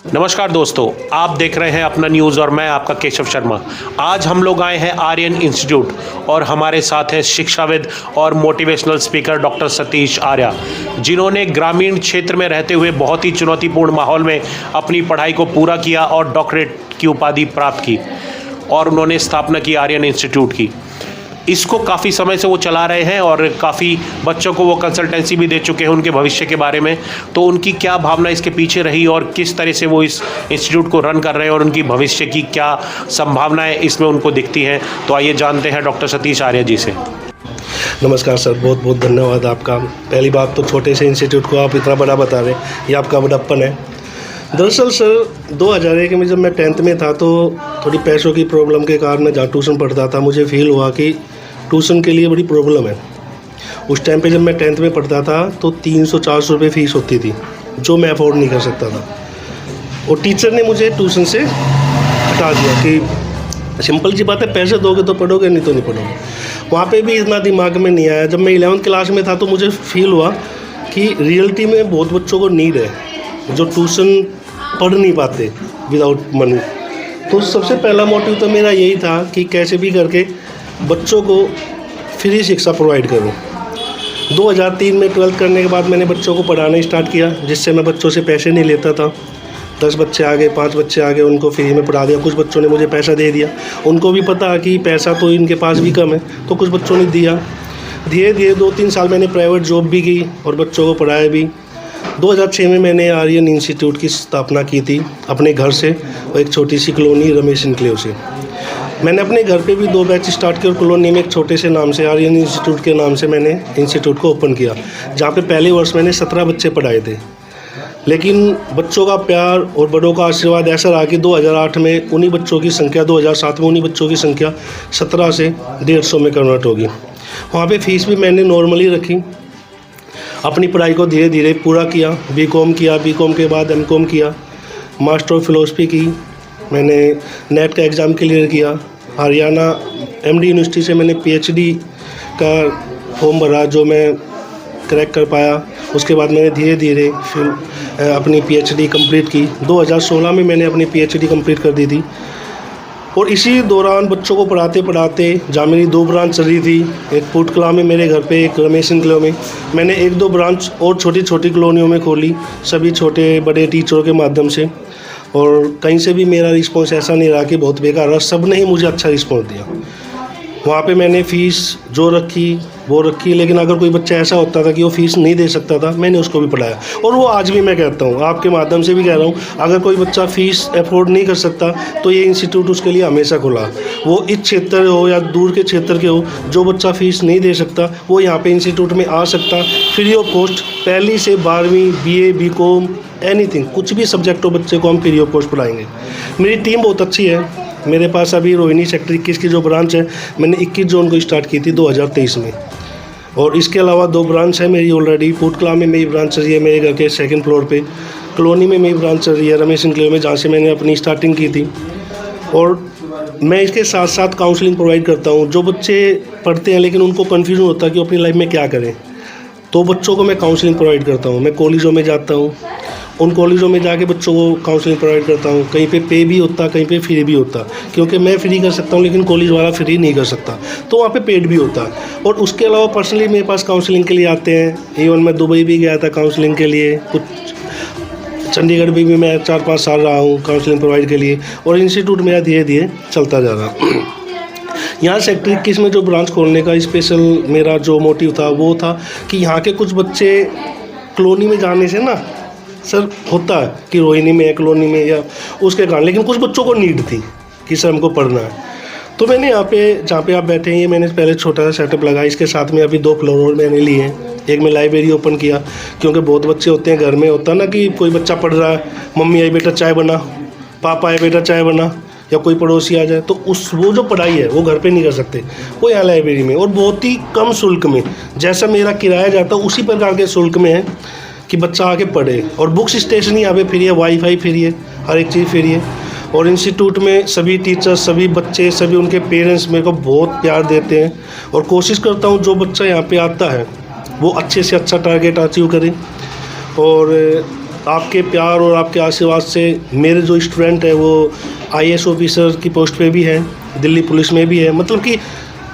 नमस्कार दोस्तों, आप देख रहे हैं अपना न्यूज़ और मैं आपका केशव शर्मा। आज हम लोग आए हैं आर्यन इंस्टीट्यूट और हमारे साथ है शिक्षाविद और motivational speaker doctor Satish Arya, जिन्होंने ग्रामीण क्षेत्र में रहते हुए बहुत ही चुनौतीपूर्ण माहौल में अपनी पढ़ाई को पूरा किया और डॉक्टरेट की उपाधि प्राप्त की और उन्होंने स्थापना की आर्यन इंस्टीट्यूट की। इसको काफ़ी समय से वो चला रहे हैं और काफ़ी बच्चों को वो कंसल्टेंसी भी दे चुके हैं उनके भविष्य के बारे में। तो उनकी क्या भावना इसके पीछे रही और किस तरह से वो इस इंस्टीट्यूट को रन कर रहे हैं और उनकी भविष्य की क्या संभावनाएं इसमें उनको दिखती हैं, तो आइए जानते हैं डॉक्टर सतीश आर्या जी से। नमस्कार सर, बहुत बहुत धन्यवाद आपका। पहली बात तो छोटे से इंस्टीट्यूट को आप इतना बड़ा बता रहे हैं, ये आपका बड़प्पन है। दरअसल सर 2001 में जब मैं 10th में था तो थोड़ी पैसों की प्रॉब्लम के कारण मैं जहाँ ट्यूशन पढ़ता था मुझे फील हुआ कि ट्यूशन के लिए बड़ी प्रॉब्लम है। उस टाइम पे जब मैं 10th में पढ़ता था तो 300-400 रुपये फ़ीस होती थी, जो मैं अफोर्ड नहीं कर सकता था। और टीचर ने मुझे ट्यूशन से हटा दिया कि सिंपल सी बात है, पैसे दोगे तो पढ़ोगे, नहीं तो नहीं पढ़ोगे। वहाँ पे भी इतना दिमाग में नहीं आया। जब मैं 11th क्लास में था तो मुझे फील हुआ कि रियलिटी में बहुत बच्चों को नीड है जो ट्यूशन पढ़ नहीं पाते विदाउट मनी। तो सबसे पहला मोटिव तो मेरा यही था कि कैसे भी करके बच्चों को फ्री शिक्षा प्रोवाइड करूं। 2003 में 12th करने के बाद मैंने बच्चों को पढ़ाना स्टार्ट किया, जिससे मैं बच्चों से पैसे नहीं लेता था। 10 बच्चे आ गए, 5 बच्चे आ गए, उनको फ्री में पढ़ा दिया। कुछ बच्चों ने मुझे पैसा दे दिया, उनको भी पता कि पैसा तो इनके पास भी कम है, तो कुछ बच्चों ने दिया। धीरे धीरे 2-3 साल मैंने प्राइवेट जॉब भी की और बच्चों को पढ़ाया भी। 2006 में मैंने आर्यन इंस्टीट्यूट की स्थापना की थी अपने घर से और एक छोटी सी कॉलोनी रमेश इनक्लेव से। मैंने अपने घर पे भी 2 बैच स्टार्ट किए और कॉलोनी में एक छोटे से नाम से आर्यन इंस्टीट्यूट के नाम से मैंने इंस्टीट्यूट को ओपन किया, जहाँ पे पहले वर्ष मैंने 17 बच्चे पढ़ाए थे। लेकिन बच्चों का प्यार और बड़ों का आशीर्वाद ऐसा रहा कि 2008 में उन्हीं बच्चों की संख्या 2007 में उन्हीं बच्चों की संख्या 17 से 150 में कन्वर्ट होगी। वहाँ पे फीस भी मैंने नॉर्मली रखी। अपनी पढ़ाई को धीरे धीरे पूरा किया। बीकॉम किया, बीकॉम के बाद एमकॉम किया, मास्टर ऑफ फिलोसफी की, मैंने नेट का एग्ज़ाम क्लियर किया। हरियाणा एमडी यूनिवर्सिटी से मैंने पीएचडी का फॉर्म भरा, जो मैं क्रैक कर पाया। उसके बाद मैंने धीरे धीरे फिर अपनी पीएचडी कंप्लीट की। 2016 में मैंने अपनी पीएचडी कंप्लीट कर दी थी। और इसी दौरान बच्चों को पढ़ाते पढ़ाते जहाँ मेरी 2 ब्रांच चल रही थी, एक पुटकला में मेरे घर पे, एक रमेश इनक्लेव में, मैंने 1-2 ब्रांच और छोटी छोटी कॉलोनियों में खोली, सभी छोटे बड़े टीचरों के माध्यम से। और कहीं से भी मेरा रिस्पॉन्स ऐसा नहीं रहा कि बहुत बेकार रहा, सब ने ही मुझे अच्छा रिस्पॉन्स दिया। वहाँ पे मैंने फ़ीस जो रखी वो रखी, लेकिन अगर कोई बच्चा ऐसा होता था कि वो फ़ीस नहीं दे सकता था, मैंने उसको भी पढ़ाया। और वो आज भी मैं कहता हूँ, आपके माध्यम से भी कह रहा हूँ, अगर कोई बच्चा फ़ीस अफोर्ड नहीं कर सकता तो ये इंस्टीट्यूट उसके लिए हमेशा खुला। वो इस क्षेत्र हो या दूर के क्षेत्र के हो, जो बच्चा फ़ीस नहीं दे सकता वो यहाँ पे इंस्टीट्यूट में आ सकता, फ्री ऑफ कॉस्ट। पहली से 12वीं BA BCom एनीथिंग, कुछ भी सब्जेक्ट हो, बच्चे को हम फ्री ऑफ कॉस्ट पढ़ाएंगे। मेरी टीम बहुत अच्छी है। मेरे पास अभी रोहिणी सेक्टर 21 की जो ब्रांच है, मैंने 21 जून को स्टार्ट की थी 2023 में। और इसके अलावा 2 ब्रांच है मेरी ऑलरेडी। पुटकला में मेरी ब्रांच चल रही है मेरे घर के 2nd फ्लोर पे। कॉलोनी में मेरी ब्रांच चल रही है रमेश इनक्लेव में, जहाँ से मैंने अपनी स्टार्टिंग की थी। और मैं इसके साथ साथ काउंसलिंग प्रोवाइड करता हूँ। जो बच्चे पढ़ते हैं लेकिन उनको कन्फ्यूजन होता है कि अपनी लाइफ में क्या करें, तो बच्चों को मैं काउंसलिंग प्रोवाइड करता हूँ। मैं कॉलेजों में जाता हूँ, उन कॉलेजों में जाके बच्चों को काउंसलिंग प्रोवाइड करता हूँ। कहीं पे पे भी होता, कहीं पे फ्री भी होता, क्योंकि मैं फ्री कर सकता हूँ लेकिन कॉलेज वाला फ्री नहीं कर सकता, तो वहाँ पे पेड भी होता। और उसके अलावा पर्सनली मेरे पास काउंसलिंग के लिए आते हैं। इवन मैं दुबई भी गया था काउंसलिंग के लिए, कुछ चंडीगढ़ भी मैं 4-5 साल रहा हूँ काउंसलिंग प्रोवाइड के लिए। और इंस्टीट्यूट मेरा धीरे धीरे चलता जा रहा। यहाँ सेक्टर 21 में जो ब्रांच खोलने का स्पेशल मेरा जो मोटिव था वो था कि यहाँ के कुछ बच्चे कॉलोनी में जाने से ना, सर होता है कि रोहिणी में, कॉलोनी में या उसके कारण, लेकिन कुछ बच्चों को नीड थी कि सर हमको पढ़ना है। तो मैंने यहाँ पे जहाँ पे आप बैठे हैं, ये मैंने पहले छोटा सा सेटअप लगाया। इसके साथ में अभी 2 फ्लोर और मैंने लिए हैं। एक में लाइब्रेरी ओपन किया, क्योंकि बहुत बच्चे होते हैं घर में, होता ना कि कोई बच्चा पढ़ रहा है, मम्मी आई बेटा चाय बना, पापा आए बेटा चाय बना, या कोई पड़ोसी आ जाए, तो वो जो पढ़ाई है वो घर पे नहीं कर सकते, वो यहाँ लाइब्रेरी में, और बहुत ही कम शुल्क में। जैसा मेरा किराया जाता है उसी प्रकार के शुल्क में है कि बच्चा आके पढ़े। और बुक्स स्टेशन यहाँ पे फ्री है, वाईफाई फ्री है, हर एक चीज़ फ्री है। और इंस्टीट्यूट में सभी टीचर्स, सभी बच्चे, सभी उनके पेरेंट्स मेरे को बहुत प्यार देते हैं। और कोशिश करता हूँ जो बच्चा यहाँ पे आता है वो अच्छे से अच्छा टारगेट अचीव करे। और आपके प्यार और आपके आशीर्वाद से मेरे जो स्टूडेंट है वो IAS ऑफिसर की पोस्ट पे भी है, दिल्ली पुलिस में भी है। मतलब कि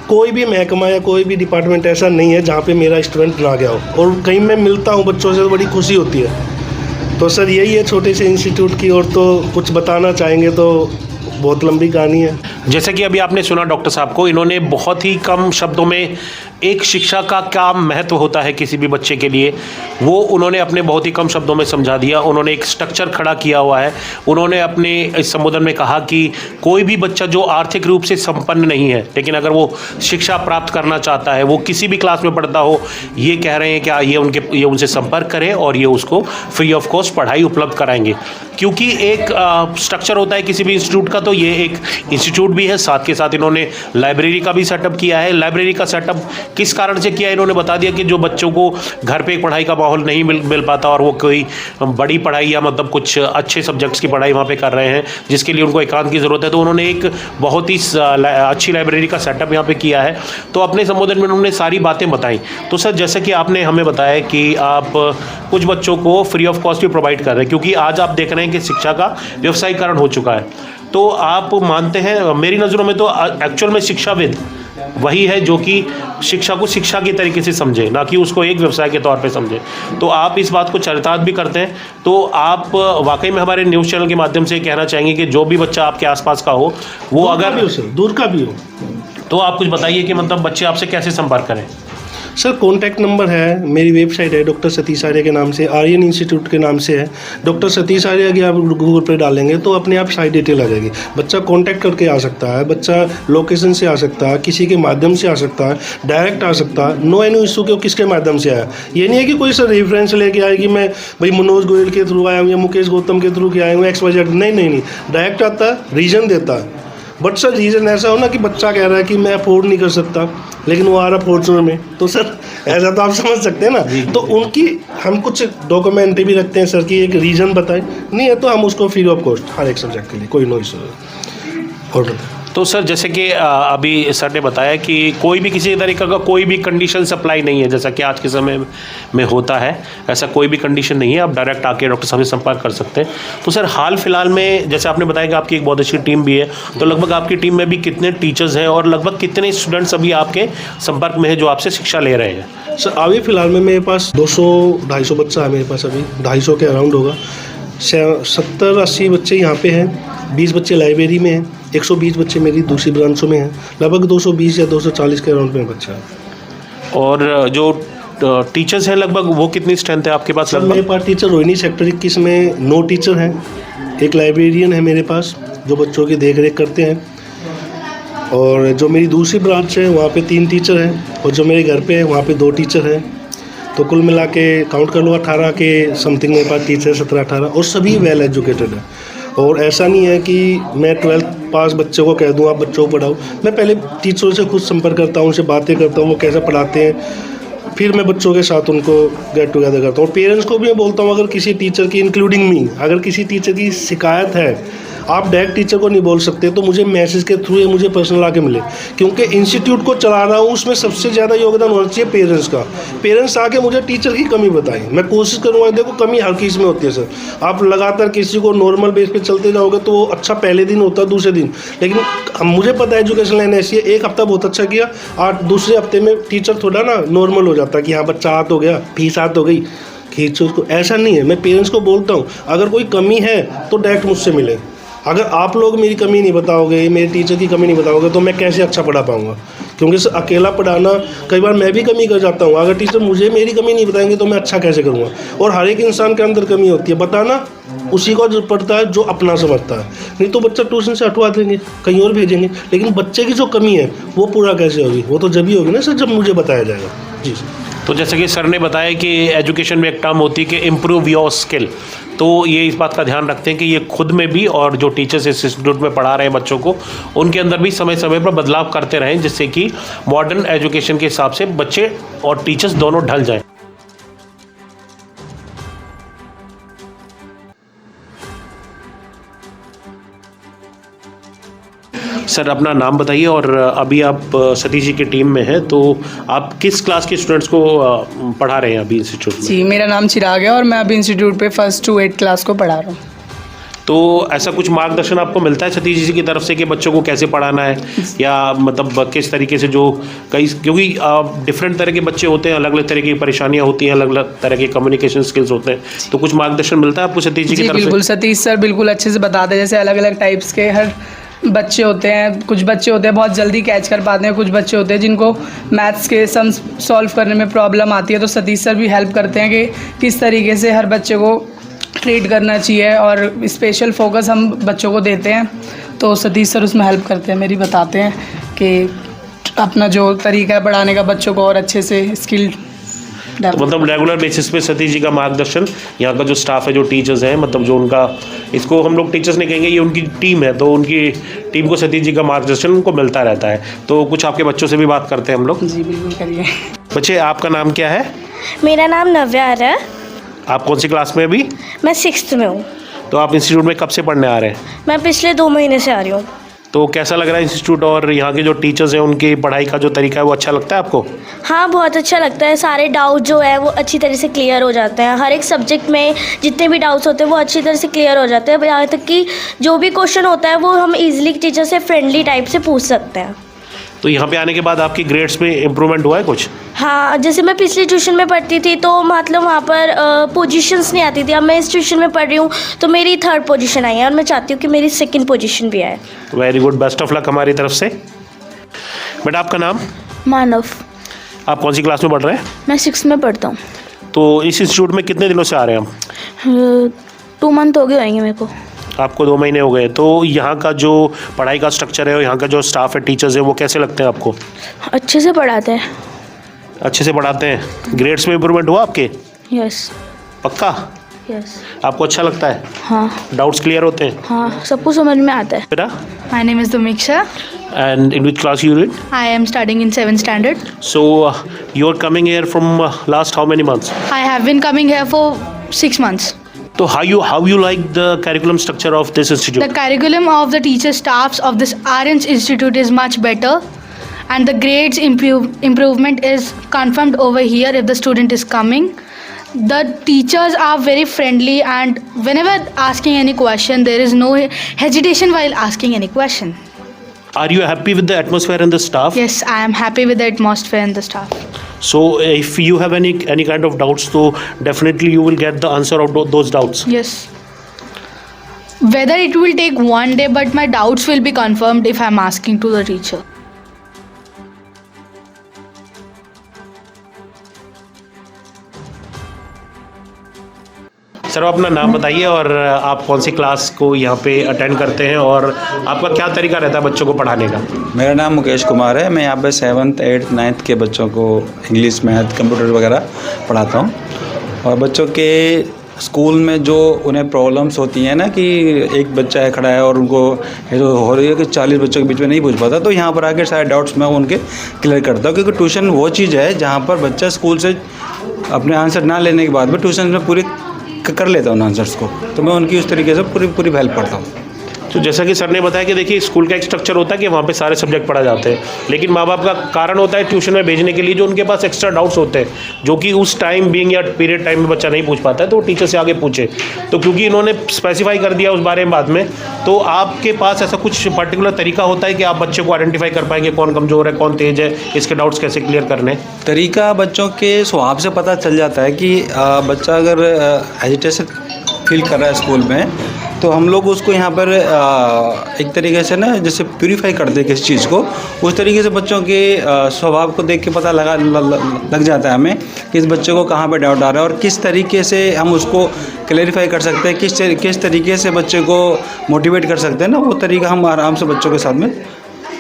कोई भी महकमा या कोई भी डिपार्टमेंट ऐसा नहीं है जहाँ पे मेरा स्टूडेंट ना गया हो। और कहीं मैं मिलता हूँ बच्चों से तो बड़ी खुशी होती है। तो सर यही है छोटे से इंस्टीट्यूट की, और तो कुछ बताना चाहेंगे तो बहुत लंबी कहानी है। जैसे कि अभी आपने सुना डॉक्टर साहब को, इन्होंने बहुत ही कम शब्दों में एक शिक्षा का क्या महत्व होता है किसी भी बच्चे के लिए, वो उन्होंने अपने बहुत ही कम शब्दों में समझा दिया। उन्होंने एक स्ट्रक्चर खड़ा किया हुआ है। उन्होंने अपने इस संबोधन में कहा कि कोई भी बच्चा जो आर्थिक रूप से संपन्न नहीं है, लेकिन अगर वो शिक्षा प्राप्त करना चाहता है, वो किसी भी क्लास में पढ़ता हो, ये कह रहे हैं कि ये उनसे संपर्क करें और ये उसको फ्री ऑफ कॉस्ट पढ़ाई उपलब्ध कराएंगे। क्योंकि एक स्ट्रक्चर होता है किसी भी इंस्टीट्यूट का, तो ये एक इंस्टीट्यूट भी है। साथ के साथ इन्होंने लाइब्रेरी का भी सेटअप किया है। लाइब्रेरी का सेटअप किस कारण से किया, इन्होंने बता दिया कि जो बच्चों को घर पे एक पढ़ाई का माहौल नहीं मिल पाता और वो कोई बड़ी पढ़ाई या मतलब कुछ अच्छे सब्जेक्ट्स की पढ़ाई वहाँ पे कर रहे हैं, जिसके लिए उनको एकांत की ज़रूरत है, तो उन्होंने एक बहुत ही अच्छी लाइब्रेरी का सेटअप यहाँ पे किया है। तो अपने संबोधन में उन्होंने सारी बातें बताई। तो सर, जैसे कि आपने हमें बताया कि आप कुछ बच्चों को फ्री ऑफ कॉस्ट भी प्रोवाइड कर रहे हैं, क्योंकि आज आप देख रहे हैं कि शिक्षा का व्यवसायीकरण हो चुका है। तो आप मानते हैं, मेरी नज़रों में तो एक्चुअल में शिक्षाविद वही है जो कि शिक्षा को शिक्षा के तरीके से समझे, ना कि उसको एक व्यवसाय के तौर पे समझे। तो आप इस बात को चरितार्थ भी करते हैं। तो आप वाकई में हमारे न्यूज़ चैनल के माध्यम से कहना चाहेंगे कि जो भी बच्चा आपके आसपास का हो, वो अगर दूर का भी हो, तो आप कुछ बताइए कि मतलब बच्चे आपसे कैसे संपर्क करें। सर कॉन्टैक्ट नंबर है, मेरी वेबसाइट है डॉक्टर सतीश आर्या के नाम से, आर्यन इंस्टीट्यूट के नाम से है। डॉक्टर सतीश आर्या की आप गूगल पे डालेंगे तो अपने आप सारी डिटेल आ जाएगी। बच्चा कॉन्टैक्ट करके आ सकता है, बच्चा लोकेशन से आ सकता है, किसी के माध्यम से आ सकता है, डायरेक्ट आ सकता है। नो एनी इशू कि किसके माध्यम से आया। ये नहीं है कि कोई सर रेफरेंस लेके आए कि मैं भाई मनोज गोयल के थ्रू आया हूँ या मुकेश गौतम के थ्रू के आया हूँ, XYZ। नहीं, डायरेक्ट आता है, रीज़न देता है। बट सर रीज़न ऐसा हो ना कि बच्चा कह रहा है कि मैं अफोर्ड नहीं कर सकता, लेकिन वो आ रहा फॉर्चूनर में, तो सर ऐसा तो आप समझ सकते हैं ना। तो उनकी हम कुछ डॉक्यूमेंट्री भी रखते हैं सर कि एक रीज़न बताएं, नहीं है तो हम उसको फ्री ऑफ कॉस्ट हर एक सब्जेक्ट के लिए, कोई नो इशू। और बताएं। तो सर, जैसे कि अभी सर ने बताया कि कोई भी किसी तरीके का कोई भी कंडीशन सप्लाई नहीं है, जैसा कि आज के समय में होता है, ऐसा कोई भी कंडीशन नहीं है। आप डायरेक्ट आके डॉक्टर साहब से संपर्क कर सकते हैं। तो सर, हाल फिलहाल में जैसे आपने बताया कि आपकी एक बहुत अच्छी टीम भी है, तो लगभग आपकी टीम में भी कितने टीचर्स हैं और लगभग कितने स्टूडेंट्स अभी आपके संपर्क में है जो आपसे शिक्षा ले रहे हैं? सर अभी फ़िलहाल में मेरे पास 200-250 बच्चा है मेरे पास, अभी 250 के अराउंड होगा। 70-80 बच्चे यहाँ पे हैं, 20 बच्चे लाइब्रेरी में हैं, 120 बच्चे मेरी दूसरी ब्रांचों में हैं, लगभग 220 या 240 के अराउंड में बच्चा है। और जो टीचर्स हैं लगभग वो कितनी स्ट्रेंथ है आपके पास? सर मेरे पास टीचर रोहिणी सेक्टर 21 में 9 टीचर हैं, एक लाइब्रेरियन है मेरे पास जो बच्चों की देख रेख करते हैं, और जो मेरी दूसरी ब्रांच है वहाँ पे 3 टीचर हैं, और जो मेरे घर पे है वहाँ पे 2 टीचर हैं। तो कुल मिला के काउंट कर लो 18 के समथिंग मेरे पास टीचर, 17-18, और सभी वेल एजुकेटेड हैं। और ऐसा नहीं है कि मैं 12th पास बच्चों को कह दूँ आप बच्चों को पढ़ाओ। मैं पहले टीचरों से खुद संपर्क करता हूँ, उनसे बातें करता हूँ, वो कैसे पढ़ाते हैं, फिर मैं बच्चों के साथ उनको गेट टुगेदर करता हूँ। पेरेंट्स को भी मैं बोलता हूँ, अगर किसी टीचर की, इंक्लूडिंग मी, अगर किसी टीचर की शिकायत है, आप डायरेक्ट टीचर को नहीं बोल सकते, तो मुझे मैसेज के थ्रू या मुझे पर्सनल आके मिले, क्योंकि इंस्टीट्यूट को चला रहा हूँ, उसमें सबसे ज़्यादा योगदान होना चाहिए पेरेंट्स का। पेरेंट्स आके मुझे टीचर की कमी बताएं, मैं कोशिश करूँगा। देखो कमी हर किसी में होती है सर, आप लगातार किसी को नॉर्मल बेस पे चलते जाओगे तो वो अच्छा पहले दिन होता है, दूसरे दिन, लेकिन मुझे पता है एजुकेशन लाइन ऐसी है, एक हफ्ता बहुत अच्छा किया, आज दूसरे हफ्ते में टीचर थोड़ा ना नॉर्मल हो जाता है कि हाँ बच्चा हाथ हो गया, फीस हाथ हो गई, खींचो उसको। ऐसा नहीं है, मैं पेरेंट्स को बोलता हूँ अगर कोई कमी है तो डायरेक्ट मुझसे मिले। अगर आप लोग मेरी कमी नहीं बताओगे, मेरे टीचर की कमी नहीं बताओगे, तो मैं कैसे अच्छा पढ़ा पाऊँगा? क्योंकि अकेला पढ़ाना, कई बार मैं भी कमी कर जाता हूँ। अगर टीचर मुझे मेरी कमी नहीं बताएंगे तो मैं अच्छा कैसे करूँगा? और हर एक इंसान के अंदर कमी होती है, बताना उसी को जो पड़ता है जो अपना समझता है। नहीं तो बच्चा ट्यूशन से हटवा देंगे, कहीं और भेजेंगे, लेकिन बच्चे की जो कमी है वो पूरा कैसे होगी? वो तो जब ही होगी ना सर, जब मुझे बताया जाएगा। जी सर। तो जैसे कि सर ने बताया कि एजुकेशन में एक टर्म होती है कि इम्प्रूव योर स्किल, तो ये इस बात का ध्यान रखते हैं कि ये खुद में भी और जो टीचर्स इस इंस्टीट्यूट में पढ़ा रहे हैं बच्चों को, उनके अंदर भी समय समय पर बदलाव करते रहें, जिससे कि मॉडर्न एजुकेशन के हिसाब से बच्चे और टीचर्स दोनों ढल जाएं। सर अपना नाम बताइए और अभी आप सतीश जी की टीम में हैं, तो आप किस क्लास के स्टूडेंट्स को पढ़ा रहे हैं अभी इंस्टीट्यूट में? जी, मेरा नाम चिराग है और मैं अभी इंस्टीट्यूट पे 1st to 8th क्लास को पढ़ा रहा हूँ। तो ऐसा कुछ मार्गदर्शन आपको मिलता है सतीश जी की तरफ से कि बच्चों को कैसे पढ़ाना है, या मतलब किस तरीके से, जो कई क्योंकि डिफरेंट तरह के बच्चे होते हैं, अलग अलग तरह की परेशानियां होती हैं, अलग अलग तरह के कम्युनिकेशन स्किल्स होते हैं, तो कुछ मार्गदर्शन मिलता है आपको सतीश जी की जी तरफ बिल्कुल, से? सतीश सर बिल्कुल अच्छे से बताते हैं। जैसे अलग अलग टाइप्स के हर बच्चे होते हैं, कुछ बच्चे होते हैं बहुत जल्दी कैच कर पाते हैं, कुछ बच्चे होते हैं जिनको मैथ्स के सम सॉल्व करने में प्रॉब्लम आती है, तो सतीश सर भी हेल्प करते हैं कि किस तरीके से हर बच्चे को ट्रीट करना चाहिए, और स्पेशल फोकस हम बच्चों को देते हैं, तो सतीश सर उसमें हेल्प करते हैं, मेरी बताते हैं कि अपना जो तरीका है पढ़ाने का बच्चों को और अच्छे से स्किल तो मतलब रेगुलर बेसिस पे सतीश जी का मार्गदर्शन, यहाँ का जो स्टाफ है, जो टीचर्स हैं, मतलब जो उनका, इसको हम लोग टीचर्स नहीं कहेंगे, ये उनकी टीम है, तो उनकी टीम को सतीश जी का मार्गदर्शन उनको मिलता रहता है। तो कुछ आपके बच्चों से भी बात करते हैं हम लोग। जी बिल्कुल करिए। बच्चे, आपका नाम क्या है? मेरा नाम नव्या है। आप कौन सी क्लास में अभी? मैं 6th में हूँ। तो आप इंस्टीट्यूट में कब से पढ़ने आ रहे हैं? मैं पिछले 2 महीने से आ रही हूँ। तो कैसा लग रहा है इंस्टीट्यूट, और यहाँ के जो टीचर्स हैं उनकी पढ़ाई का जो तरीका है वो अच्छा लगता है आपको? हाँ, बहुत अच्छा लगता है। सारे डाउट जो है वो अच्छी तरह से क्लियर हो जाते हैं। हर एक सब्जेक्ट में जितने भी डाउट्स होते हैं वो अच्छी तरह से क्लियर हो जाते हैं। यहाँ तक कि जो भी क्वेश्चन होता है वो हम इजीली टीचर से फ्रेंडली टाइप से पूछ सकते हैं। तो यहाँ पे आने के बाद आपकी ग्रेड्स में इम्प्रूवमेंट हुआ है कुछ? हाँ, जैसे मैं पिछली ट्यूशन में पढ़ती थी तो मतलब वहाँ पर पोजीशंस नहीं आती थी। अब मैं इस ट्यूशन में पढ़ रही हूँ तो मेरी 3rd पोजीशन आई है, और मैं चाहती हूँ कि मेरी 2nd पोजीशन भी आए। Very good, best of luck हमारी तरफ से। बेटा, आपका नाम? मानव। आप कौन सी क्लास में पढ़ रहे हैं? मैं 6th में पढ़ता हूँ। तो इस इंस्टीट्यूट में कितने दिनों से आ रहे हैं हम? 2 मंथ हो गए होंगे मेरे को। आपको 2 महीने हो गए। तो यहाँ का जो पढ़ाई का स्ट्रक्चर है और यहाँ का जो स्टाफ है, टीचर्स है, वो कैसे लगते हैं आपको? अच्छे से पढ़ाते हैं। अच्छे से पढ़ाते हैं। ग्रेड्स में इम्प्रूवमेंट हुआ आपके? यस। पक्का? यस। आपको अच्छा लगता है? हाँ। डाउट्स क्लियर होते हैं? हाँ, सब कुछ समझ में आता है। बेटा? My name is Dumiksha. And in which class you in? I am studying in 7th standard. So you're coming here from last how many months? I have been coming here for 6 months. So how you like the curriculum structure of this institute? The curriculum of the teacher staffs of this Aryans Institute is much better, and the grades improvement is confirmed over here if the student is coming. The teachers are very friendly, and whenever asking any question, there is no hesitation while asking any question. Are you happy with the atmosphere and the staff? Yes, I am happy with the atmosphere and the staff. So if you have any kind of doubts, so definitely you will get the answer of those doubts. Yes. Whether it will take 1 day, but my doubts will be confirmed if I am asking to the teacher. Sir, अपना नाम बताइए और आप कौन सी class को यहाँ पे attend करते हैं, और आपका क्या तरीका रहता है बच्चों को पढ़ाने का? मेरा नाम मुकेश कुमार है। मैं यहाँ पे 7th, 8th, 9th के बच्चों को इंग्लिश, मैथ, कंप्यूटर वगैरह पढ़ाता हूँ। और बच्चों के स्कूल में जो उन्हें प्रॉब्लम्स होती हैं ना, कि एक बच्चा है खड़ा है और उनको ये जो हो रही है कि 40 बच्चों के बीच में नहीं पूछ पाता, तो यहाँ पर आके सारे डाउट्स मैं उनके क्लियर करता हूँ। क्योंकि ट्यूशन वो चीज़ है जहाँ पर बच्चा स्कूल से अपने आंसर ना लेने के बाद में ट्यूशन में पूरी कर लेता हूँ आंसर्स को, तो मैं उनकी उस तरीके से पूरी हेल्प करता हूँ। तो जैसा कि सर ने बताया कि देखिए, स्कूल का एक स्ट्रक्चर होता है कि वहाँ पे सारे सब्जेक्ट पढ़ा जाते हैं, लेकिन माँ बाप का कारण होता है ट्यूशन में भेजने के लिए जो उनके पास एक्स्ट्रा डाउट्स होते हैं, जो कि उस टाइम बीइंग या पीरियड टाइम में बच्चा नहीं पूछ पाता है, तो वो टीचर से आगे पूछे। तो क्योंकि इन्होंने स्पेसिफाई कर दिया उस बारे में बाद में, तो आपके पास ऐसा कुछ पर्टिकुलर तरीका होता है कि आप बच्चे को आइडेंटिफाई कर पाएंगे कौन कमज़ोर है, कौन तेज है, इसके डाउट्स कैसे क्लियर करने? तरीका बच्चों के स्वभाव से पता चल जाता है कि बच्चा अगर हेजिटेशन फील कर रहा है स्कूल में, तो हम लोग उसको यहाँ पर एक तरीके से ना जैसे प्यूरीफाई कर दे किस चीज़ को, उस तरीके से बच्चों के स्वभाव को देख के पता लग जाता है हमें कि इस बच्चे को कहाँ पे डाउट आ रहा है और किस तरीके से हम उसको क्लैरिफाई कर सकते हैं, किस तरीके से बच्चे को मोटिवेट कर सकते हैं ना, वो तरीका हम आराम से बच्चों के साथ में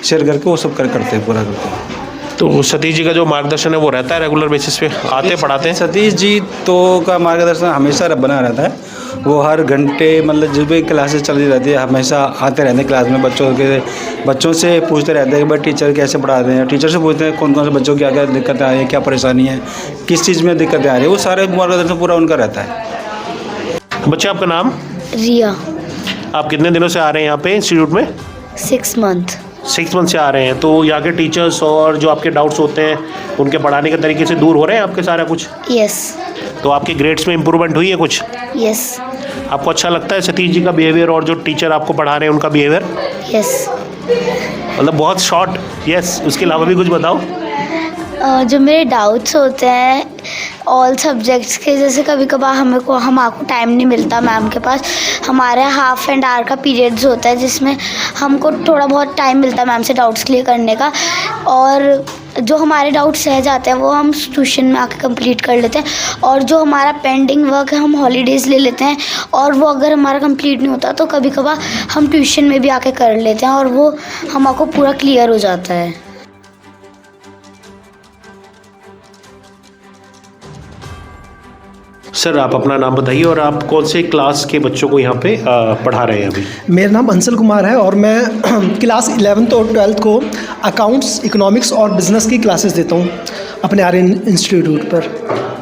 शेयर करके वो सब करते हैं, पूरा करते हैं। तो सतीश जी का जो मार्गदर्शन है वो रहता है रेगुलर बेसिस पे, आते पढ़ाते हैं? सतीश जी तो का मार्गदर्शन हमेशा बना रहता है। वो हर घंटे मतलब जो भी क्लासेस चल रही रहती है हमेशा आते रहते हैं क्लास में, बच्चों से पूछते रहते हैं कि भाई टीचर कैसे पढ़ाते हैं, टीचर से पूछते हैं कौन कौन से बच्चों की क्या क्या दिक्कतें आ रही हैं, क्या परेशानी है, किस चीज़ में दिक्कतें आ रही है, वो सारे मार्गदर्शन पूरा उनका रहता है। बच्चे, आपका नाम? रिया। आप कितने दिनों से आ रहे हैं यहाँ पे इंस्टीट्यूट में? 6 month। 6 मंथ से आ रहे हैं, तो यहाँ के टीचर्स और जो आपके डाउट्स होते हैं उनके पढ़ाने के तरीके से दूर हो रहे हैं आपके सारा कुछ? यस तो आपके ग्रेड्स में इम्प्रूवमेंट हुई है कुछ? यस आपको अच्छा लगता है सतीश जी का बिहेवियर और जो टीचर आपको पढ़ा रहे हैं उनका बिहेवियर? यस। मतलब बहुत शॉर्ट यस, उसके अलावा भी कुछ बताओ। जो मेरे डाउट्स होते हैं ऑल सब्जेक्ट्स के, जैसे कभी कभार हमारे टाइम नहीं मिलता मैम के पास, हमारे हाफ एंड आवर का पीरियड्स होता है जिसमें हमको थोड़ा बहुत टाइम मिलता है मैम से डाउट्स क्लियर करने का, और जो हमारे डाउट्स रह जाते हैं वो हम ट्यूशन में आके कंप्लीट कर लेते हैं, और जो हमारा पेंडिंग वर्क है हम हॉलीडेज़ ले लेते हैं, और वो अगर हमारा कंप्लीट नहीं होता तो कभी कभार हम ट्यूशन में भी आके कर लेते हैं और वो हमको पूरा क्लियर हो जाता है। सर आप अपना नाम बताइए और आप कौन से क्लास के बच्चों को यहाँ पे पढ़ा रहे हैं अभी? मेरा नाम अंशल कुमार है और मैं क्लास 11th और 12th को अकाउंट्स, इकोनॉमिक्स और बिजनेस की क्लासेस देता हूँ अपने आर्यन इंस्टीट्यूट पर।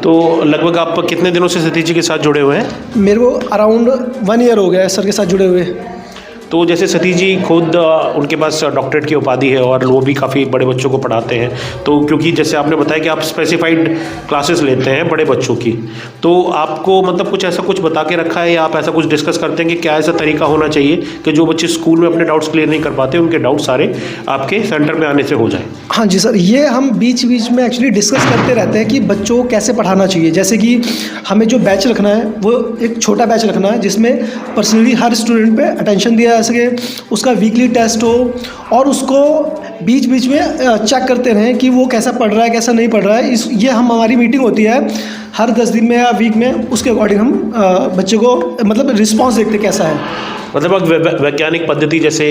तो लगभग आप कितने दिनों से सतीश जी के साथ जुड़े हुए हैं? मेरे को अराउंड 1 ईयर हो गया है सर के साथ जुड़े हुए। तो जैसे सतीश जी खुद उनके पास डॉक्टरेट की उपाधि है और वो भी काफ़ी बड़े बच्चों को पढ़ाते हैं, तो क्योंकि जैसे आपने बताया कि आप स्पेसिफाइड क्लासेस लेते हैं बड़े बच्चों की, तो आपको मतलब कुछ बता के रखा है या आप ऐसा कुछ डिस्कस करते हैं कि क्या ऐसा तरीका होना चाहिए कि जो बच्चे स्कूल में अपने डाउट्स क्लियर नहीं कर पाते उनके डाउट सारे आपके सेंटर में आने से हो जाए? हाँ जी सर, ये हम बीच बीच में एक्चुअली डिस्कस करते रहते हैं कि बच्चों को कैसे पढ़ाना चाहिए। जैसे कि हमें जो बैच रखना है वो एक छोटा बैच रखना है जिसमें पर्सनली हर स्टूडेंट पे अटेंशन दिया जा सके, उसका वीकली टेस्ट हो और उसको बीच बीच में चेक करते रहें कि वो कैसा पढ़ रहा है कैसा नहीं पढ़ रहा है। ये हमारी मीटिंग होती है हर 10 दिन में या वीक में, उसके अकॉर्डिंग हम बच्चे को मतलब रिस्पॉन्स देखते कैसा है। मतलब वैज्ञानिक पद्धति जैसे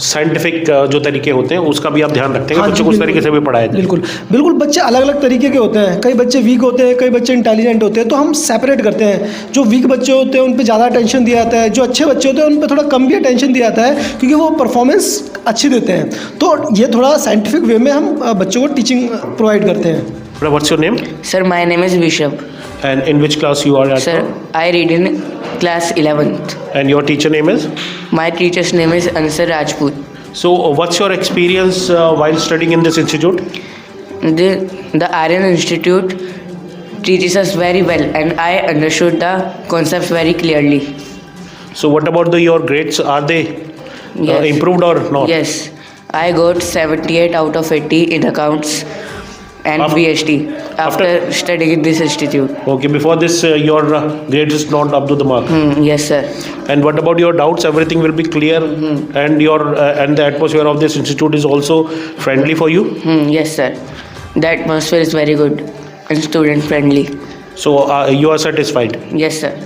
साइंटिफिक जो तरीके होते हैं उसका भी आप ध्यान रखते हैं? हाँ, बच्चों को उस तरीके से भी पढ़ाया जाए? बिल्कुल बिल्कुल। बच्चे अलग अलग तरीके के होते हैं, कई बच्चे वीक होते हैं, कई बच्चे इंटेलिजेंट होते हैं, तो हम सेपरेट करते हैं। जो वीक बच्चे होते हैं उन पे ज़्यादा अटेंशन दिया जाता है, जो अच्छे बच्चे होते हैं उन पे थोड़ा कम भी अटेंशन दिया जाता है क्योंकि वो परफॉर्मेंस अच्छी देते हैं। तो ये थोड़ा साइंटिफिक वे में हम बच्चों को टीचिंग प्रोवाइड करते हैं। What's your name? Sir, my name is Vishab. And in which class you are at? Sir, I read in class 11th. And your teacher name is? My teacher's name is Ansar Rajput. So what's your experience while studying in this institute? The Aryan Institute teaches us very well and I understood the concepts very clearly. So what about your grades? Are they improved or not? Yes, I got 78 out of 80 in accounts and BST after studying in this institute. Okay, before this your grades is not up to the mark? Yes sir. And what about your doubts? Everything will be clear and your and the atmosphere of this institute is also friendly for you? Yes sir. The atmosphere is very good and student friendly. So you are satisfied? Yes sir.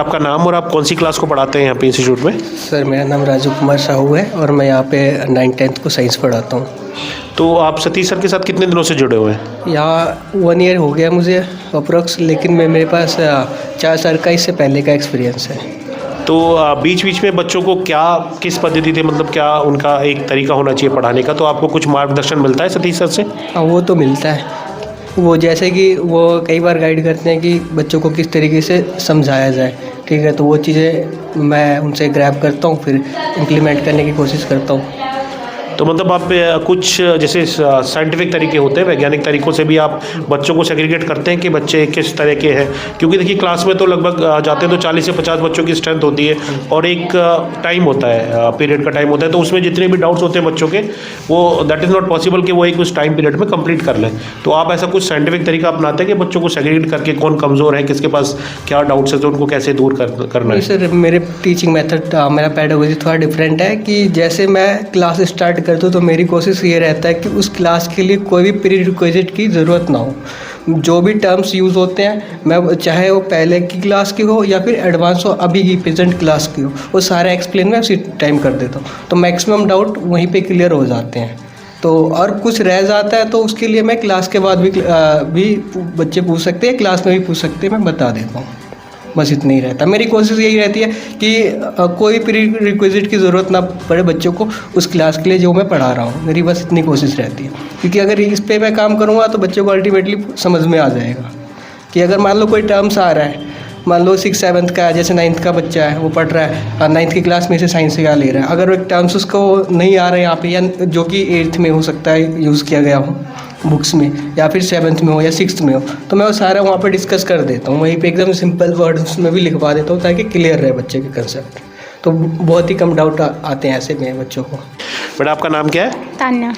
आपका नाम और आप कौन सी class को पढ़ाते हैं यहाँ पे इंस्टीट्यूट में? सर मेरा नाम राजू कुमार साहू है और मैं यहाँ पे 9th-10th को साइंस पढ़ाता हूँ। तो आप सतीश सर के साथ कितने दिनों से जुड़े हुए हैं? यहाँ 1 ईयर हो गया मुझे अप्रोक्स, लेकिन मेरे पास 4 साल का इससे पहले का एक्सपीरियंस है। तो बीच बीच में बच्चों को किस पद्धति थी, मतलब क्या उनका एक तरीका होना चाहिए पढ़ाने का, तो आपको कुछ मार्गदर्शन मिलता है सतीश सर से? हाँ वो तो मिलता है। वो जैसे कि वो कई बार गाइड करते हैं कि बच्चों को किस तरीके से समझाया जाए, ठीक है, तो वो चीज़ें मैं उनसे ग्रैब करता हूँ, फिर इम्प्लीमेंट करने की कोशिश करता हूँ। तो मतलब आप कुछ जैसे साइंटिफिक तरीके होते हैं, वैज्ञानिक तरीक़ों से भी आप बच्चों को सेग्रीगेट करते हैं कि बच्चे किस तरह के हैं? क्योंकि देखिए क्लास में तो लगभग जाते हैं तो 40 से 50 बच्चों की स्ट्रेंथ होती है और एक टाइम होता है, पीरियड का टाइम होता है, तो उसमें जितने भी डाउट्स होते हैं बच्चों के वो दैट इज़ नॉट पॉसिबल कि वो एक उस टाइम पीरियड में कंप्लीट कर लें। तो आप ऐसा कुछ साइंटिफिक तरीका अपनाते हैं कि बच्चों को सेग्रीगेट करके कौन कमज़ोर है, किसके पास क्या डाउट्स है, तो उनको कैसे दूर करना है? सर मेरे टीचिंग मेथड, मेरा पेडागोजी थोड़ा डिफरेंट है कि जैसे मैं क्लास स्टार्ट करता हूँ तो मेरी कोशिश ये रहता है कि उस क्लास के लिए कोई भी प्री रिक्विजिट की ज़रूरत ना हो। जो भी टर्म्स यूज़ होते हैं, मैं चाहे वो पहले की क्लास की हो या फिर एडवांस हो, अभी की प्रेजेंट क्लास की हो, वो सारा एक्सप्लेन मैं उसी टाइम कर देता हूँ, तो मैक्सिमम डाउट वहीं पे क्लियर हो जाते हैं। तो और कुछ रह जाता है तो उसके लिए मैं क्लास के बाद भी बच्चे पूछ सकते हैं, क्लास में भी पूछ सकते हैं, मैं बता देता हूँ। बस इतना ही रहता है। मेरी कोशिश यही रहती है कि कोई प्री रिक्विजिट की ज़रूरत ना पड़े बच्चों को उस क्लास के लिए जो मैं पढ़ा रहा हूँ। मेरी बस इतनी कोशिश रहती है, क्योंकि अगर इस पे मैं काम करूँगा तो बच्चों को अल्टीमेटली समझ में आ जाएगा कि अगर मान लो कोई टर्म्स आ रहा है, मान लो 6-7 का है, जैसे 9th का बच्चा है वो पढ़ रहा है 9th की क्लास में से साइंस का ले रहा है, अगर एक टर्म्स उसको नहीं आ रहे हैं यहाँ पे, या जो कि 8th में हो सकता है यूज़ किया गया हो बुक्स में, या फिर 7th में हो या 6th में हो, तो मैं वो सारा वहाँ पे डिस्कस कर देता हूँ, वहीं पे एकदम सिंपल वर्ड्स में भी लिखवा देता हूँ ताकि क्लियर रहे बच्चे के कंसेप्ट। तो बहुत ही कम डाउट आते हैं ऐसे में बच्चों को। बेटा आपका नाम क्या है? तान्या।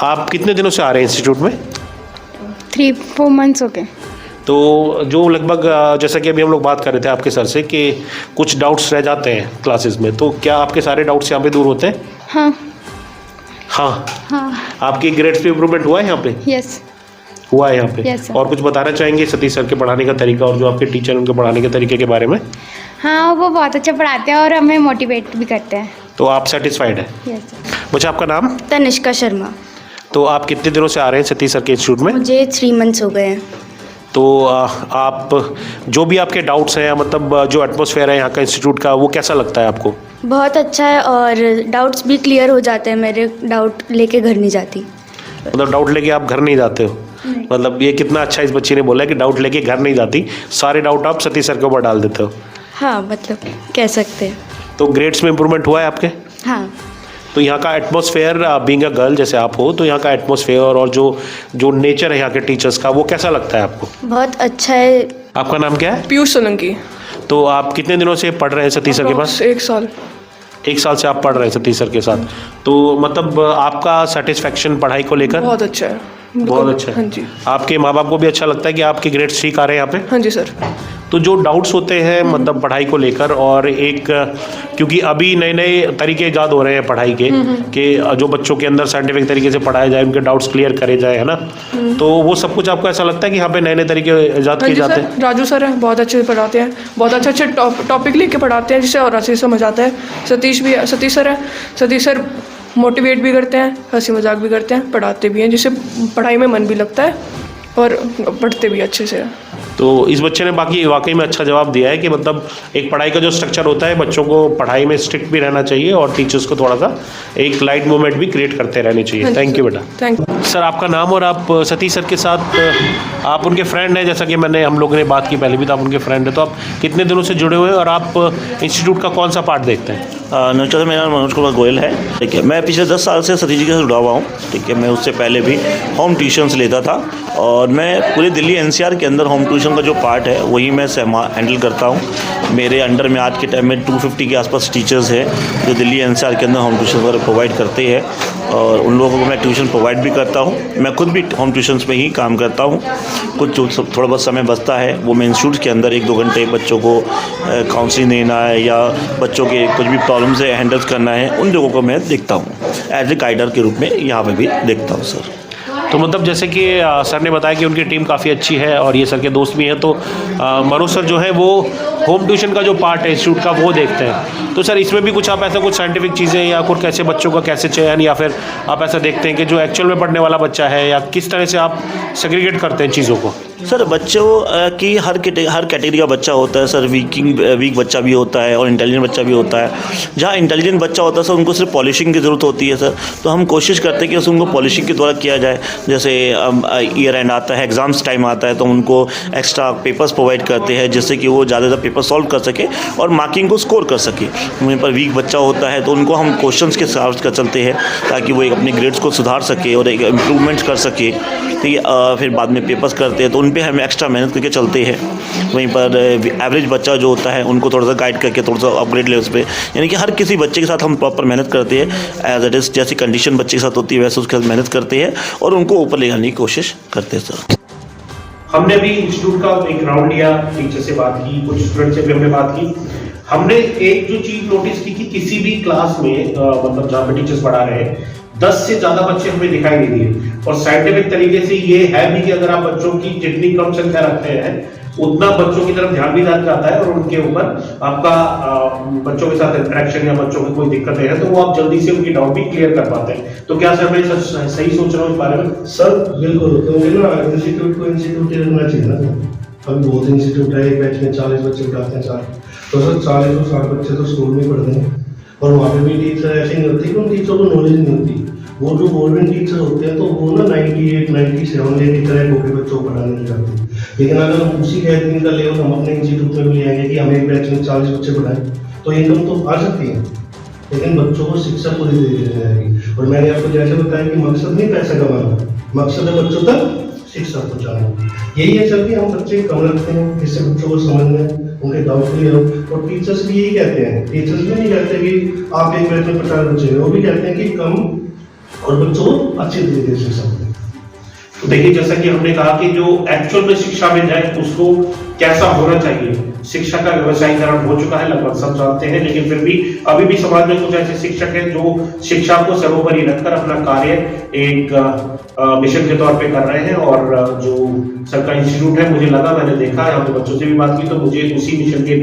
आप कितने दिनों से आ रहे हैं इंस्टीट्यूट में? 3-4 months हो गए। तो जो लगभग जैसा कि अभी हम लोग बात कर रहे थे आपके सर से कि कुछ डाउट्स रह जाते हैं क्लासेस में, तो क्या आपके सारे डाउट्स यहाँ पे दूर होते हैं? हाँ हाँ। हाँ। आपकी ग्रेड्स पे इम्प्रूवमेंट हुआ है यहाँ पे? यस। हुआ है यहाँ पे? Yes, sir. और कुछ बताना चाहेंगे सतीश सर के पढ़ाने का तरीका और जो आपके टीचर उनके पढ़ाने के तरीके के बारे में? हाँ, वो बहुत अच्छा पढ़ाते हैं और हमें मोटिवेट भी करते हैं। तो आप सेटिस्फाइड है? यस। बच्चा आपका नाम? तनिष्का शर्मा। तो आप कितने दिनों से आ रहे हैं सतीश सर के इंस्टीट्यूट में? मुझे 3 months हो गए हैं। तो आप जो भी आपके डाउट्स हैं, मतलब जो एटमॉस्फेयर है यहाँ का इंस्टीट्यूट का, वो कैसा लगता है आपको? बहुत अच्छा है और डाउट्स भी क्लियर हो जाते हैं मेरे, डाउट लेके घर नहीं जाती। मतलब डाउट लेके आप घर नहीं जाते हो? मतलब ये कितना अच्छा इस बच्ची ने बोला है कि डाउट लेके घर नहीं जाती, सारे डाउट आप सतीश सर के ऊपर डाल देते हो। हाँ, मतलब कह सकते हैं। तो ग्रेड्स में इम्प्रूवमेंट हुआ है आपके? हाँ। तो यहाँ का एटमॉस्फेयर, बीइंग अ गर्ल जैसे आप हो, तो यहाँ का एटमॉस्फेयर और जो नेचर है यहाँ के टीचर्स का, वो कैसा लगता है आपको? बहुत अच्छा है। आपका नाम क्या है? पीयूष सोलंकी। तो आप कितने दिनों से पढ़ रहे हैं सतीश सर के पास? 1 साल। 1 साल से आप पढ़ रहे हैं सतीश सर के साथ। तो मतलब आपका सेटिस्फेक्शन पढ़ाई को लेकर? बहुत अच्छा है। बहुत अच्छा है। हाँ जी। आपके माँ बाप को भी अच्छा लगता है कि आपके ग्रेड्स ठीक आ रहे हैं यहाँ पे? हाँ जी सर। तो जो डाउट्स होते हैं मतलब पढ़ाई को लेकर, और एक क्योंकि अभी नए नए तरीके ईजाद हो रहे हैं पढ़ाई के कि जो बच्चों के अंदर साइंटिफिक तरीके से पढ़ाया जाए, उनके डाउट्स क्लियर करे जाए, है ना? तो वो सब कुछ आपको ऐसा लगता है कि यहाँ पे नए नए तरीके ईजाद किए जाते हैं? राजू सर हैं, बहुत अच्छे से पढ़ाते हैं, बहुत अच्छे अच्छे टॉपिक लेके पढ़ाते हैं जिससे और अच्छे से समझ आता है। सतीश सर है, सतीश सर मोटिवेट भी करते हैं, हंसी मजाक भी करते हैं, पढ़ाते भी हैं, जिससे पढ़ाई में मन भी लगता है और पढ़ते भी अच्छे से। तो इस बच्चे ने बाकी वाकई में अच्छा जवाब दिया है कि मतलब एक पढ़ाई का जो स्ट्रक्चर होता है, बच्चों को पढ़ाई में स्ट्रिक्ट भी रहना चाहिए और टीचर्स को थोड़ा सा एक लाइट मूवमेंट भी क्रिएट करते रहने चाहिए। थैंक यू बेटा। थैंक यू सर, आपका नाम और आप सतीश सर के साथ, आप उनके फ्रेंड हैं, जैसा कि हम लोगों ने बात की पहले भी, तो आप उनके फ्रेंड हैं, तो आप कितने दिनों से जुड़े हुए हैं और आप इंस्टीट्यूट का कौन सा पार्ट देखते हैं? नमस्कार सर, मेरा नाम मनोज कुमार गोयल है। ठीक है, मैं पिछले 10 साल से सतीश जी के साथ जुड़ा हुआ हूँ। ठीक है, मैं उससे पहले भी होम ट्यूशन्स लेता था और मैं पूरे दिल्ली NCR के अंदर होम ट्यूशन का जो पार्ट है वही मैं हैंडल करता हूँ। मेरे अंडर में आज के टाइम में 250 के आसपास टीचर्स हैं जो दिल्ली NCR के अंदर होम ट्यूशन वगैरह प्रोवाइड करते हैं और उन लोगों को मैं ट्यूशन प्रोवाइड भी करता हूँ। मैं खुद भी होम ट्यूशन्स में ही काम करता हूँ। कुछ जो थोड़ा बहुत समय बचता है वो मैं इंस्टीट्यूट के अंदर 1-2 घंटे बच्चों को काउंसलिंग देना है या बच्चों के कुछ भी प्रॉब्लम्स है हैंडल करना है, उन लोगों को मैं देखता हूँ एज ए गाइडर के रूप में, यहाँ पे भी देखता हूँ सर। तो मतलब जैसे कि सर ने बताया कि उनकी टीम काफ़ी अच्छी है और ये सर के दोस्त भी हैं, तो मनोज सर जो है वो होम ट्यूशन का जो पार्ट है इंस्टीट्यूट का वो देखते हैं। तो सर इसमें भी कुछ आप ऐसा कुछ साइंटिफिक चीज़ें या कुछ कैसे बच्चों का कैसे चयन, या फिर आप ऐसा देखते हैं कि जो एक्चुअल में पढ़ने वाला बच्चा है, या किस तरह से आप सेग्रीगेट करते हैं चीज़ों को? सर बच्चों की हर कैटेगरी का बच्चा होता है सर। वीक बच्चा भी होता है और इंटेलिजेंट बच्चा भी होता है। जहाँ इंटेलिजेंट बच्चा होता है सर उनको सिर्फ पॉलिशिंग की ज़रूरत होती है सर, तो हम कोशिश करते हैं कि उनको पॉलिशिंग के द्वारा किया जाए। जैसे ईयर एंड आता है, एग्ज़ाम्स टाइम आता है, तो उनको एक्स्ट्रा पेपर्स प्रोवाइड करते हैं जिससे कि वो ज़्यादा पेपर सॉल्व कर सके और मार्किंग को स्कोर कर सके। वहीं पर वीक बच्चा होता है तो उनको हम क्वेश्चंस के हिसाब से चलते हैं ताकि वो एक अपने ग्रेड्स को सुधार सके और एक इम्प्रूवमेंट कर सके। ठीक है, फिर बाद में पेपर्स करते हैं तो उन पर हम एक्स्ट्रा मेहनत करके चलते हैं। वहीं पर एवरेज बच्चा जो होता है उनको थोड़ा सा गाइड करके थोड़ा सा अपग्रेड लेवल्स पे, यानी कि हर किसी बच्चे के साथ हम प्रॉपर मेहनत करते हैं। एज इट इज़ जैसी कंडीशन बच्चे के साथ होती है वैसे उसके साथ मेहनत करते हैं और उनको ऊपर ले जाने की कोशिश करते हैं सर। हमने भी इंस्टीट्यूट का एक राउंड लिया, टीचर से बात की, कुछ स्टूडेंट से भी हमने बात की। हमने एक जो चीज नोटिस की कि किसी भी क्लास में मतलब जहाँ पे टीचर्स पढ़ा रहे हैं 10 से ज्यादा बच्चे हमें दिखाई नहीं दिए। और साइंटिफिक तरीके से ये है भी कि अगर आप बच्चों की जितनी कम संख्या रखते हैं उतना बच्चों की तरफ ध्यान भी जाता है और उनके ऊपर आपका बच्चों के साथ इंटरेक्शन या बच्चों की कोई दिक्कतें हैं तो वो आप जल्दी से उनकी डाउट भी क्लियर कर पाते हैं। तो क्या सर मैं सही सोच रहा हूँ इस बारे में? सर बिल्कुल, क्योंकि ना इंस्टीट्यूट को इंस्टीट्यूट ही रखना चाहिए ना। अभी बहुत इंस्टीट्यूट है, एक बैच में 40 बच्चे उठाते हैं, 4 तो सर 40 से 60 बच्चे तो स्कूल में ही पढ़ते हैं। और वहाँ पे भी टीचर ऐसे नहीं होती कि उन टीचरों को नॉलेज नहीं होती। वो जो गवर्नमेंट टीचर होते हैं तो वो ना 98, 97 लेके तरह को बच्चों को पढ़ाने नहीं जाते। लेकिन अगर हम उसी गैदरिंग का लेवल हम अपने इंस्टीट्यूट में भी ले आएंगे कि हमें एक बैच में 40 बच्चे पढ़ाएं तो इनकम तो आ सकती है, लेकिन बच्चों को शिक्षा पूरी तरीके से जाएगी। और मैंने आपको जैसे बताया कि मकसद नहीं पैसा कमाना, मकसद है बच्चों तक शिक्षा पहुँचाना। यही है सर कि हम बच्चे कम रखते हैं जिससे बच्चों को समझ में उनके डाउट क्लियर हो। और टीचर्स भी यही कहते हैं, टीचर्स भी नहीं कहते कि आप एक बैच में 50 बच्चे, वो भी कहते हैं कि कम और बच्चों को अच्छे तरीके से शिक्षा दें। तो देखिए, जैसा कि हमने कहा कि जो एक्चुअल में शिक्षा में जाए उसको कैसा होना चाहिए। शिक्षा का व्यवसायीकरण हो चुका है, लगभग सब जानते हैं, लेकिन फिर भी अभी भी समाज में कुछ ऐसे शिक्षक हैं जो शिक्षा को सर्वोपरि रखकर अपना कार्य एक मिशन के तौर पे कर रहे हैं। और जो सरकारी इंस्टीट्यूट है, मुझे लगा, मैंने देखा यहाँ पे बच्चों से भी बात की तो मुझे उसी मिशन के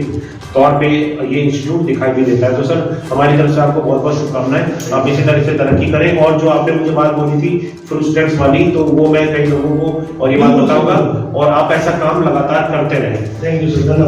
तौर पे ये इंस्टीट्यूट दिखाई भी देता है। तो सर, हमारी तरफ से आपको बहुत बहुत शुभकामनाएं, आप इसी तरह से तरक्की करें। और जो आपने मुझे बात बोली थी फुल स्टेप्स वाली, तो वो मैं कई लोगों को और ये बात बताऊंगा और आप ऐसा काम लगातार करते रहें। थैंक यू सर, धन्यवाद।